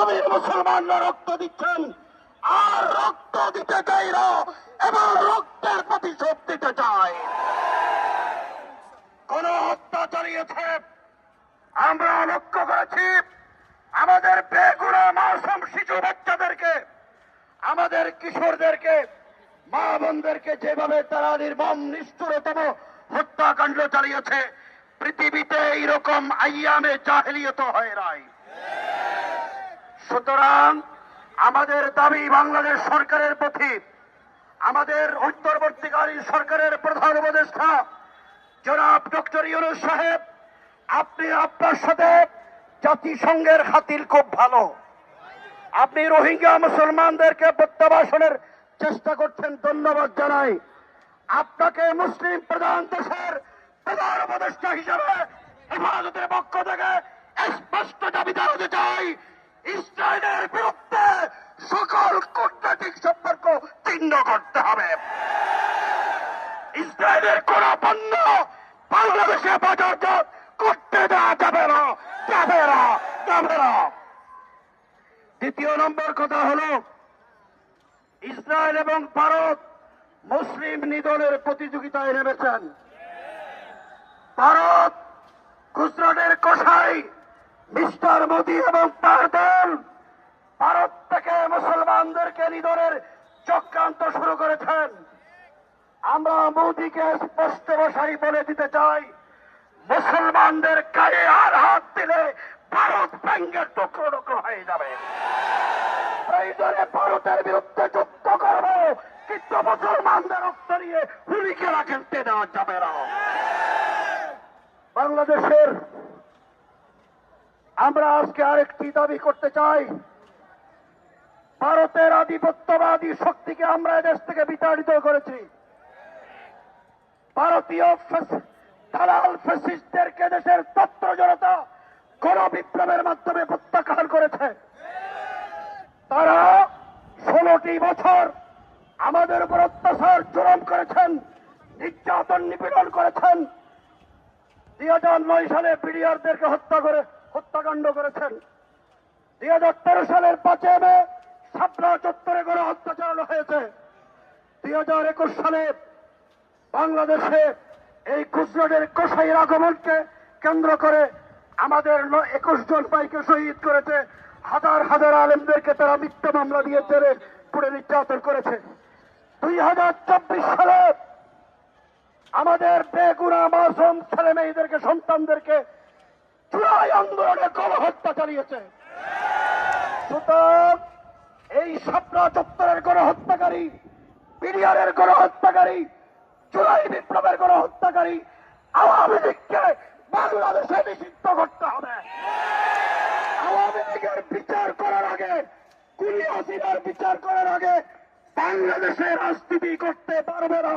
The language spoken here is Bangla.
দাবির মুসলমানরা রক্ত দিচ্ছেন, আর রক্ত দিতে চাই না, এবং রক্তের প্রতিশোধ দিতে চাই। কোন হত্যা চালিয়েছে আমরা লক্ষ্য করেছি। আমাদের বেগুনা মাসুম শিশু বাচ্চাদেরকে, আমাদের কিশোরদেরকে, মা বোনদেরকে যেভাবে তারা নির্মম নিষ্ঠুরতম হত্যাকাণ্ড চালিয়েছে, পৃথিবীতে এইরকম আইয়ামে জাহেলিয়ত হয় নাই। সুতরাং আমাদের দাবি বাংলাদেশ সরকারের প্রতি, আমাদের অন্তর্বর্তীকালীন সরকারের প্রধান উপদেষ্টা জনাব ডক্টর ইউনূস সাহেব, আপনি আপনার সাথে জাতিসংঘের খাতির খুব ভালো। আপনি রোহিঙ্গা মুসলমানদেরকে প্রত্যাবাসনের চেষ্টা করছেন, ধন্যবাদ জানাই। আপনাকে মুসলিম প্রধান দেশের প্রধান উপদেষ্টা হিসেবে হেফাজতের পক্ষ থেকে স্পষ্ট দাবি জানাতে চাই, ইসরায়েলের বিরুদ্ধে সকল কূটনৈতিক সম্পর্ক ছিন্ন করতে হবে। ইসরায়েলের কোন পণ্য বাংলাদেশে বাজারজাত করতে দেওয়া যাবে না, যাবে না, যাবে না। দ্বিতীয় নম্বর কথা হলো, ইসরায়েল এবং ভারত মুসলিম নিধনের প্রতিযোগিতায় নেমেছেন। ভারত গুজরাটের কসাই মিস্টার মোদী এবং তার দল ভারত থেকে মুসলমানদেরকে নিধনের চক্রান্ত শুরু করেছেন। আমরা মোদীকে স্পষ্ট ভাষায় বলে দিতে চাই, মুসলমানদের গায়ে আর হাত দিলে ভারত ভেঙ্গে টুকরো টুকরো হয়ে যাবে। প্রয়োজনে ভারতের বিরুদ্ধে যুদ্ধ করবো, কিন্তু মুসলমানদের রক্ত নিয়ে হুলি খেলা খেলতে দেওয়া যাবে না। বাংলাদেশের আমরা আজকে আরেকটি দাবি করতে চাই, ভারতের আধিপত্যবাদী শক্তিকে আমরা এদেশ থেকে বিতাড়িত করেছি। ভারতীয় দালাল ফ্যাসিস্টদেরকে দেশের তত্ত্ব জনতা গণবিপ্লবের মাধ্যমে প্রত্যাখ্যান করেছে। তারা 16টি বছর আমাদের উপর অত্যাচার জুলুম করেছেন, নির্যাতন নিপীড়ন করেছেন। 2009 সালে বিডিআরদেরকে হত্যাকাণ্ড করেছেন। 2013 সালের 5 মে শাপলা চত্বরে গণহত্যা চালানো হয়েছে। 2021 সালে বাংলাদেশে এই গুজরাটের কসাইয়ের আগমনকে কেন্দ্র করে আমাদের 21 জন ভাইকে শহীদ করেছে। হাজার হাজার আলেমদেরকে তারা মিথ্যা মামলা দিয়ে জেলে পুড়ে নির্যাতন করেছে। 2024 সালে আমাদের বেগুনা মাসুম ছেলে মেয়েদেরকে, সন্তানদেরকে জুলাই আন্দোলনে গণহত্যা চালিয়েছে। সুতরাং এই শাপলা চত্বরের গণহত্যাকারী, বিডিআরের গণহত্যাকারী, জুলাই বিপ্লবের গণহত্যাকারী আওয়ামী লীগকে বাংলাদেশে নিষিদ্ধ করতে হবে। আওয়ামী লীগের বিচার করার আগে, কুলি হাসিনার বিচার করার আগে বাংলাদেশে রাজনীতি করতে পারবে না।